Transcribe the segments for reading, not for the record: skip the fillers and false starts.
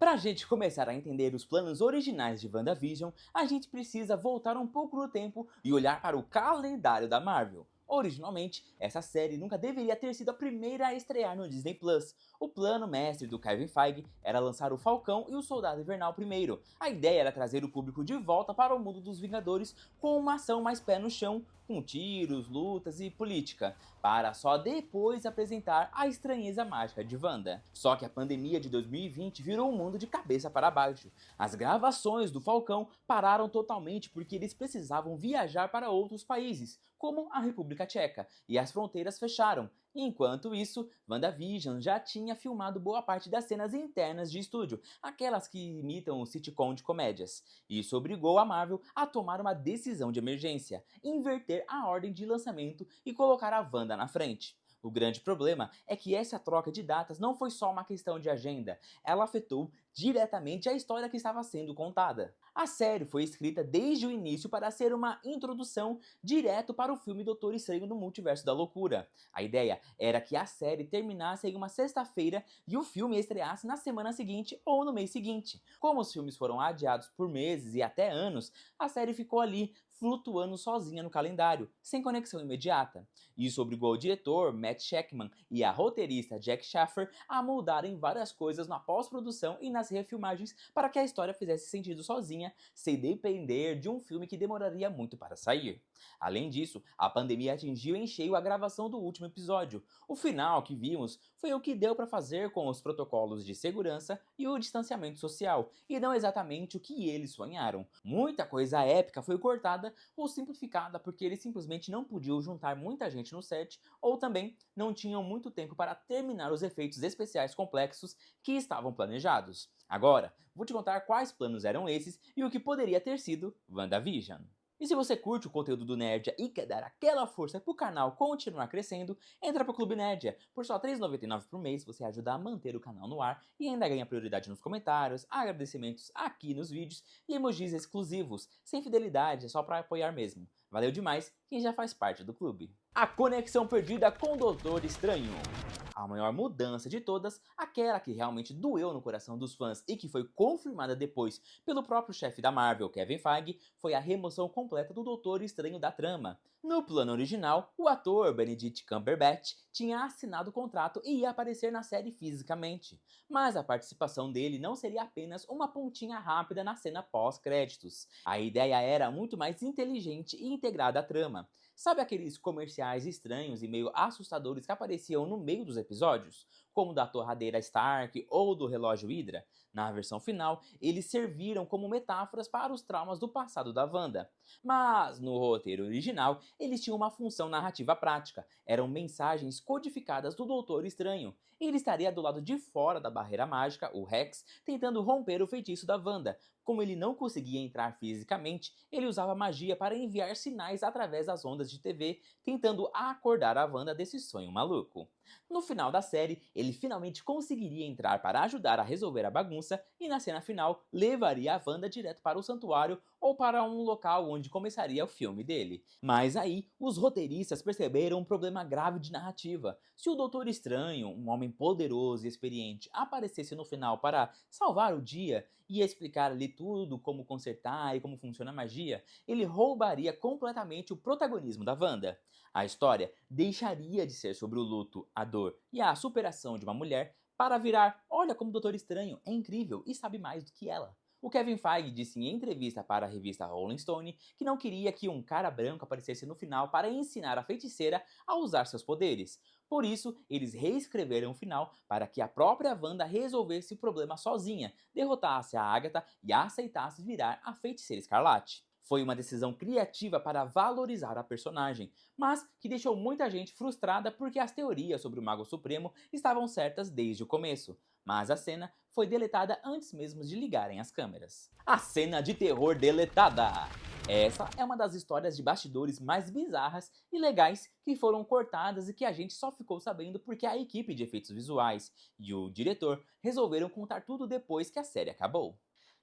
Pra gente começar a entender os planos originais de WandaVision, a gente precisa voltar um pouco no tempo e olhar para o calendário da Marvel. Originalmente, essa série nunca deveria ter sido a primeira a estrear no Disney Plus. O plano mestre do Kevin Feige era lançar o Falcão e o Soldado Invernal primeiro. A ideia era trazer o público de volta para o mundo dos Vingadores com uma ação mais pé no chão, com tiros, lutas e política, para só depois apresentar a estranheza mágica de Wanda. Só que a pandemia de 2020 virou o mundo de cabeça para baixo. As gravações do Falcão pararam totalmente porque eles precisavam viajar para outros países, como a República Tcheca, e as fronteiras fecharam. Enquanto isso, WandaVision já tinha filmado boa parte das cenas internas de estúdio, aquelas que imitam o sitcom de comédias. Isso obrigou a Marvel a tomar uma decisão de emergência, inverter a ordem de lançamento e colocar a Wanda na frente. O grande problema é que essa troca de datas não foi só uma questão de agenda, ela afetou diretamente a história que estava sendo contada. A série foi escrita desde o início para ser uma introdução direto para o filme Doutor Estranho no Multiverso da Loucura. A ideia era que a série terminasse em uma sexta-feira e o filme estreasse na semana seguinte ou no mês seguinte. Como os filmes foram adiados por meses e até anos, a série ficou ali, flutuando sozinha no calendário, sem conexão imediata. Isso obrigou o diretor, Matt Shakman, e a roteirista Jack Schaffer a mudarem várias coisas na pós-produção e nas refilmagens para que a história fizesse sentido sozinha, sem depender de um filme que demoraria muito para sair. Além disso, a pandemia atingiu em cheio a gravação do último episódio. O final que vimos foi o que deu para fazer com os protocolos de segurança e o distanciamento social, e não exatamente o que eles sonharam. Muita coisa épica foi cortada ou simplificada porque eles simplesmente não podiam juntar muita gente no set ou também não tinham muito tempo para terminar os efeitos especiais complexos que estavam planejados. Agora, vou te contar quais planos eram esses e o que poderia ter sido WandaVision. E se você curte o conteúdo do Nerdia e quer dar aquela força pro canal continuar crescendo, entra pro Clube Nerdia. Por só R$ 3,99 por mês, você ajuda a manter o canal no ar e ainda ganha prioridade nos comentários, agradecimentos aqui nos vídeos e emojis exclusivos. Sem fidelidade, é só pra apoiar mesmo. Valeu demais quem já faz parte do clube. A conexão perdida com o Doutor Estranho. A maior mudança de todas, aquela que realmente doeu no coração dos fãs e que foi confirmada depois pelo próprio chefe da Marvel, Kevin Feige, foi a remoção completa do Doutor Estranho da trama. No plano original, o ator Benedict Cumberbatch tinha assinado o contrato e ia aparecer na série fisicamente, mas a participação dele não seria apenas uma pontinha rápida na cena pós-créditos. A ideia era muito mais inteligente e integrada à trama. Sabe aqueles comerciais estranhos e meio assustadores que apareciam no meio dos episódios? Como o da torradeira Stark ou do relógio Hydra? Na versão final, eles serviram como metáforas para os traumas do passado da Wanda. Mas, no roteiro original, eles tinham uma função narrativa prática. Eram mensagens codificadas do Doutor Estranho. Ele estaria do lado de fora da barreira mágica, o Rex, tentando romper o feitiço da Wanda. Como ele não conseguia entrar fisicamente, ele usava magia para enviar sinais através das ondas de TV, tentando acordar a Wanda desse sonho maluco. No final da série, ele finalmente conseguiria entrar para ajudar a resolver a bagunça e na cena final levaria a Wanda direto para o santuário ou para um local onde começaria o filme dele. Mas aí, os roteiristas perceberam um problema grave de narrativa. Se o Doutor Estranho, um homem poderoso e experiente, aparecesse no final para salvar o dia e explicar ali tudo, como consertar e como funciona a magia, ele roubaria completamente o protagonismo da Wanda. A história deixaria de ser sobre o luto, a dor e a superação de uma mulher para virar, olha como o Doutor Estranho é incrível e sabe mais do que ela. O Kevin Feige disse em entrevista para a revista Rolling Stone que não queria que um cara branco aparecesse no final para ensinar a feiticeira a usar seus poderes. Por isso, eles reescreveram o final para que a própria Wanda resolvesse o problema sozinha, derrotasse a Agatha e aceitasse virar a Feiticeira Escarlate. Foi uma decisão criativa para valorizar a personagem, mas que deixou muita gente frustrada porque as teorias sobre o Mago Supremo estavam certas desde o começo. Mas a cena foi deletada antes mesmo de ligarem as câmeras. A cena de terror deletada! Essa é uma das histórias de bastidores mais bizarras e legais que foram cortadas e que a gente só ficou sabendo porque a equipe de efeitos visuais e o diretor resolveram contar tudo depois que a série acabou.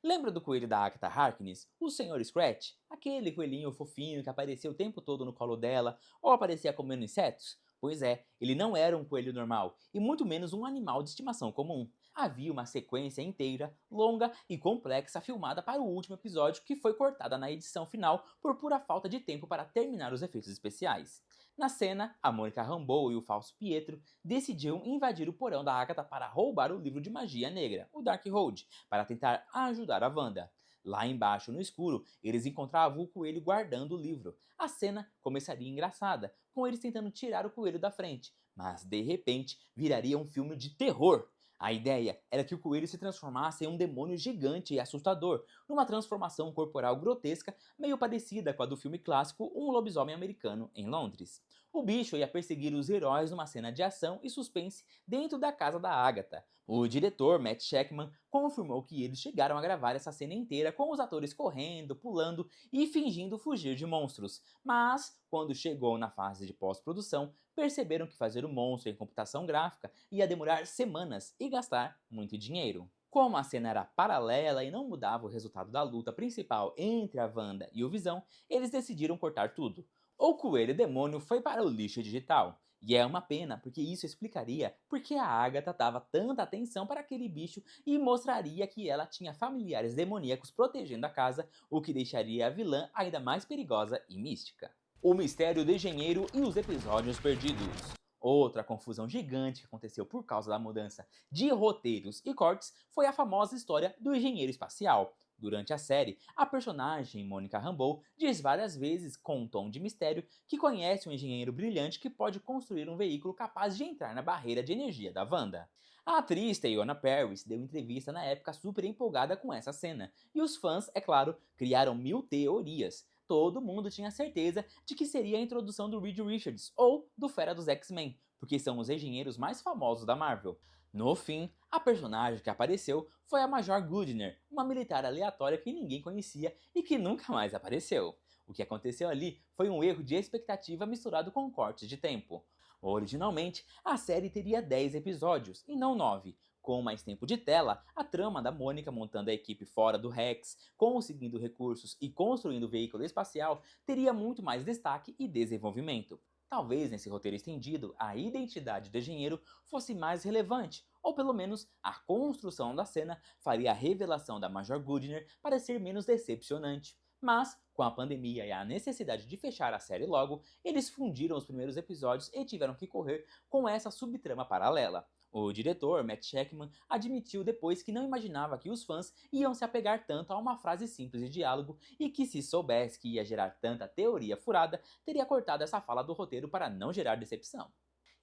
Lembra do coelho da Agatha Harkness, o Sr. Scratch? Aquele coelhinho fofinho que aparecia o tempo todo no colo dela ou aparecia comendo insetos? Pois é, ele não era um coelho normal e muito menos um animal de estimação comum. Havia uma sequência inteira, longa e complexa filmada para o último episódio que foi cortada na edição final por pura falta de tempo para terminar os efeitos especiais. Na cena, a Mônica Rambeau e o falso Pietro decidiram invadir o porão da Agatha para roubar o livro de magia negra, o Darkhold, para tentar ajudar a Wanda. Lá embaixo, no escuro, eles encontravam o coelho guardando o livro. A cena começaria engraçada, com eles tentando tirar o coelho da frente, mas de repente viraria um filme de terror. A ideia era que o coelho se transformasse em um demônio gigante e assustador, numa transformação corporal grotesca meio parecida com a do filme clássico Um Lobisomem Americano em Londres. O bicho ia perseguir os heróis numa cena de ação e suspense dentro da casa da Agatha. O diretor, Matt Shakman, confirmou que eles chegaram a gravar essa cena inteira com os atores correndo, pulando e fingindo fugir de monstros, mas, quando chegou na fase de pós-produção, perceberam que fazer o monstro em computação gráfica ia demorar semanas e gastar muito dinheiro. Como a cena era paralela e não mudava o resultado da luta principal entre a Wanda e o Visão, eles decidiram cortar tudo. O coelho demônio foi para o lixo digital. E é uma pena, porque isso explicaria por que a Agatha dava tanta atenção para aquele bicho e mostraria que ela tinha familiares demoníacos protegendo a casa, o que deixaria a vilã ainda mais perigosa e mística. O mistério do engenheiro e os episódios perdidos. Outra confusão gigante que aconteceu por causa da mudança de roteiros e cortes foi a famosa história do engenheiro espacial. Durante a série, a personagem Mônica Rambeau diz várias vezes, com um tom de mistério, que conhece um engenheiro brilhante que pode construir um veículo capaz de entrar na barreira de energia da Wanda. A atriz Teyonah Parris deu entrevista na época super empolgada com essa cena, e os fãs, é claro, criaram 1000 teorias. Todo mundo tinha certeza de que seria a introdução do Reed Richards ou do Fera dos X-Men, porque são os engenheiros mais famosos da Marvel. No fim, a personagem que apareceu foi a Major Goodner, uma militar aleatória que ninguém conhecia e que nunca mais apareceu. O que aconteceu ali foi um erro de expectativa misturado com cortes de tempo. Originalmente, a série teria 10 episódios e não 9. Com mais tempo de tela, a trama da Mônica montando a equipe fora do Rex, conseguindo recursos e construindo o veículo espacial teria muito mais destaque e desenvolvimento. Talvez nesse roteiro estendido, a identidade do engenheiro fosse mais relevante, ou pelo menos a construção da cena faria a revelação da Major Goodner parecer menos decepcionante. Mas, com a pandemia e a necessidade de fechar a série logo, eles fundiram os primeiros episódios e tiveram que correr com essa subtrama paralela. O diretor, Matt Shakman, admitiu depois que não imaginava que os fãs iam se apegar tanto a uma frase simples de diálogo e que, se soubesse que ia gerar tanta teoria furada, teria cortado essa fala do roteiro para não gerar decepção.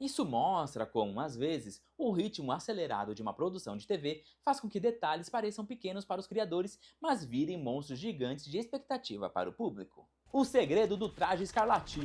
Isso mostra como, às vezes, o ritmo acelerado de uma produção de TV faz com que detalhes pareçam pequenos para os criadores, mas virem monstros gigantes de expectativa para o público. O segredo do traje escarlate.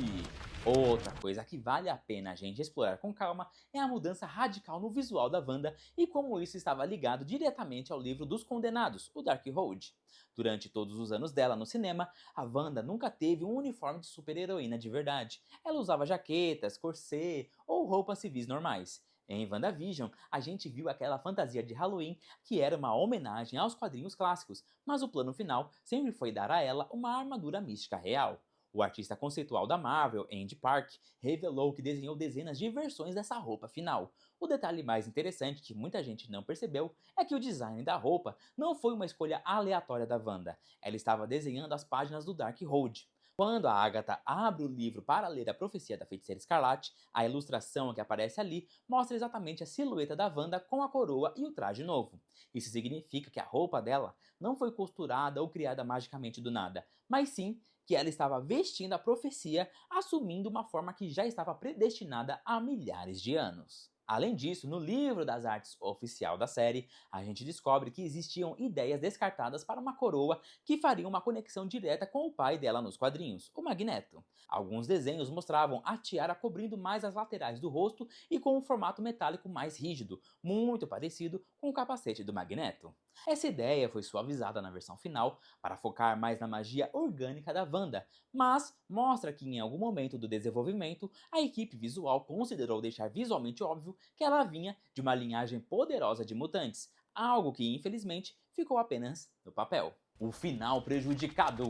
Outra coisa que vale a pena a gente explorar com calma é a mudança radical no visual da Wanda e como isso estava ligado diretamente ao livro dos Condenados, o Darkhold. Durante todos os anos dela no cinema, a Wanda nunca teve um uniforme de super-heroína de verdade. Ela usava jaquetas, corset ou roupas civis normais. Em WandaVision, a gente viu aquela fantasia de Halloween que era uma homenagem aos quadrinhos clássicos, mas o plano final sempre foi dar a ela uma armadura mística real. O artista conceitual da Marvel, Andy Park, revelou que desenhou dezenas de versões dessa roupa final. O detalhe mais interessante que muita gente não percebeu é que o design da roupa não foi uma escolha aleatória da Wanda. Ela estava desenhando as páginas do Darkhold. Quando a Agatha abre o livro para ler a profecia da Feiticeira Escarlate, a ilustração que aparece ali mostra exatamente a silhueta da Wanda com a coroa e o traje novo. Isso significa que a roupa dela não foi costurada ou criada magicamente do nada, mas sim que ela estava vestindo a profecia, assumindo uma forma que já estava predestinada há milhares de anos. Além disso, no livro das artes oficial da série, a gente descobre que existiam ideias descartadas para uma coroa que faria uma conexão direta com o pai dela nos quadrinhos, o Magneto. Alguns desenhos mostravam a tiara cobrindo mais as laterais do rosto e com um formato metálico mais rígido, muito parecido com o capacete do Magneto. Essa ideia foi suavizada na versão final para focar mais na magia orgânica da Wanda, mas mostra que em algum momento do desenvolvimento, a equipe visual considerou deixar visualmente óbvio que ela vinha de uma linhagem poderosa de mutantes, algo que infelizmente ficou apenas no papel. O final prejudicado.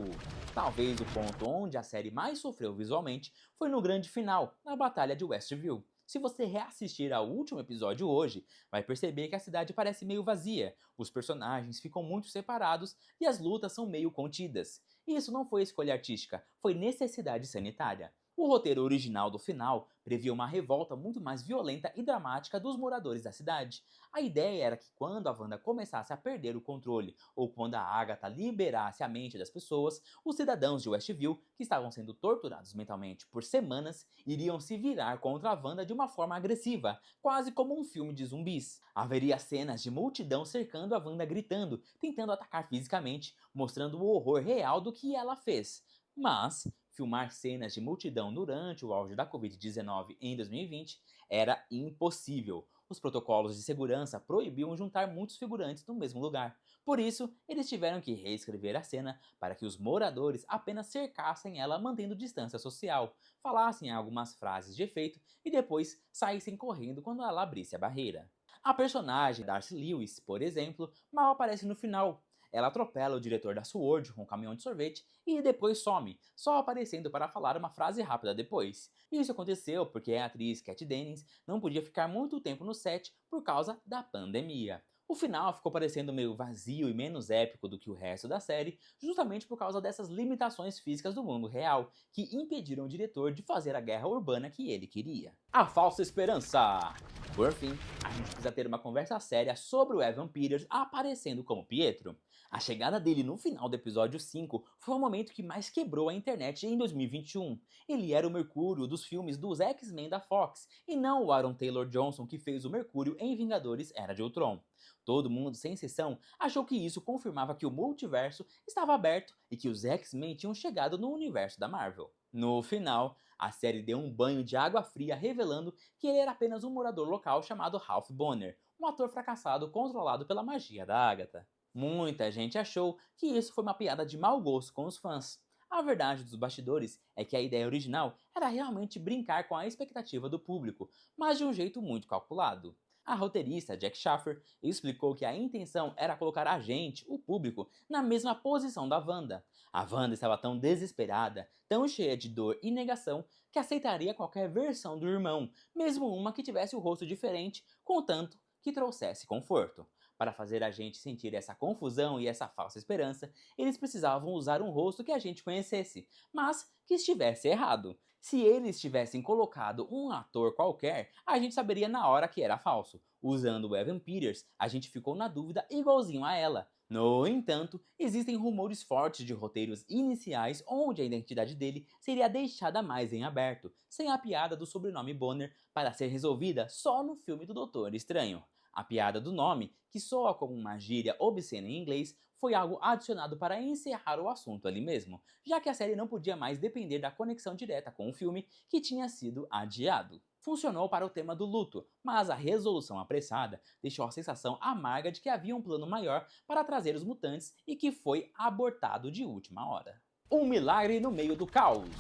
Talvez o ponto onde a série mais sofreu visualmente foi no grande final, na Batalha de Westview. Se você reassistir ao último episódio hoje, vai perceber que a cidade parece meio vazia, os personagens ficam muito separados e as lutas são meio contidas. E isso não foi escolha artística, foi necessidade sanitária. O roteiro original do final previa uma revolta muito mais violenta e dramática dos moradores da cidade. A ideia era que quando a Wanda começasse a perder o controle, ou quando a Agatha liberasse a mente das pessoas, os cidadãos de Westview, que estavam sendo torturados mentalmente por semanas, iriam se virar contra a Wanda de uma forma agressiva, quase como um filme de zumbis. Haveria cenas de multidão cercando a Wanda gritando, tentando atacar fisicamente, mostrando o horror real do que ela fez. Mas filmar cenas de multidão durante o auge da Covid-19 em 2020 era impossível. Os protocolos de segurança proibiam juntar muitos figurantes no mesmo lugar. Por isso, eles tiveram que reescrever a cena para que os moradores apenas cercassem ela mantendo distância social, falassem algumas frases de efeito e depois saíssem correndo quando ela abrisse a barreira. A personagem Darcy Lewis, por exemplo, mal aparece no final. Ela atropela o diretor da SWORD com um caminhão de sorvete e depois some, só aparecendo para falar uma frase rápida depois. Isso aconteceu porque a atriz Kat Dennings não podia ficar muito tempo no set por causa da pandemia. O final ficou parecendo meio vazio e menos épico do que o resto da série, justamente por causa dessas limitações físicas do mundo real, que impediram o diretor de fazer a guerra urbana que ele queria. A falsa esperança! Por fim, a gente precisa ter uma conversa séria sobre o Evan Peters aparecendo como Pietro. A chegada dele no final do episódio 5 foi o momento que mais quebrou a internet em 2021. Ele era o Mercúrio dos filmes dos X-Men da Fox, e não o Aaron Taylor Johnson que fez o Mercúrio em Vingadores Era de Ultron. Todo mundo, sem exceção, achou que isso confirmava que o multiverso estava aberto e que os X-Men tinham chegado no universo da Marvel. No final, a série deu um banho de água fria revelando que ele era apenas um morador local chamado Ralph Bonner, um ator fracassado controlado pela magia da Agatha. Muita gente achou que isso foi uma piada de mau gosto com os fãs. A verdade dos bastidores é que a ideia original era realmente brincar com a expectativa do público, mas de um jeito muito calculado. A roteirista Jack Schaffer explicou que a intenção era colocar a gente, o público, na mesma posição da Wanda. A Wanda estava tão desesperada, tão cheia de dor e negação, que aceitaria qualquer versão do irmão, mesmo uma que tivesse o rosto diferente, contanto que trouxesse conforto. Para fazer a gente sentir essa confusão e essa falsa esperança, eles precisavam usar um rosto que a gente conhecesse, mas que estivesse errado. Se eles tivessem colocado um ator qualquer, a gente saberia na hora que era falso. Usando o Evan Peters, a gente ficou na dúvida igualzinho a ela. No entanto, existem rumores fortes de roteiros iniciais onde a identidade dele seria deixada mais em aberto, sem a piada do sobrenome Bonner para ser resolvida só no filme do Doutor Estranho. A piada do nome, que soa como uma gíria obscena em inglês, foi algo adicionado para encerrar o assunto ali mesmo, já que a série não podia mais depender da conexão direta com o filme que tinha sido adiado. Funcionou para o tema do luto, mas a resolução apressada deixou a sensação amarga de que havia um plano maior para trazer os mutantes e que foi abortado de última hora. Um milagre no meio do caos.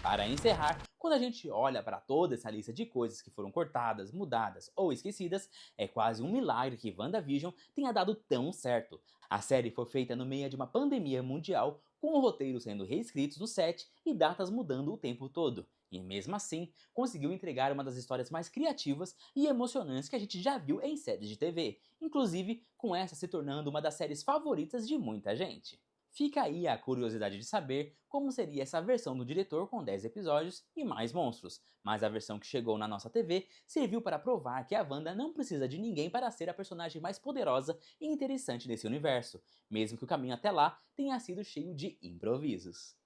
Para encerrar, quando a gente olha para toda essa lista de coisas que foram cortadas, mudadas ou esquecidas, é quase um milagre que WandaVision tenha dado tão certo. A série foi feita no meio de uma pandemia mundial, com o roteiro sendo reescritos no set e datas mudando o tempo todo. E mesmo assim, conseguiu entregar uma das histórias mais criativas e emocionantes que a gente já viu em séries de TV, inclusive com essa se tornando uma das séries favoritas de muita gente. Fica aí a curiosidade de saber como seria essa versão do diretor com 10 episódios e mais monstros, mas a versão que chegou na nossa TV serviu para provar que a Wanda não precisa de ninguém para ser a personagem mais poderosa e interessante desse universo, mesmo que o caminho até lá tenha sido cheio de improvisos.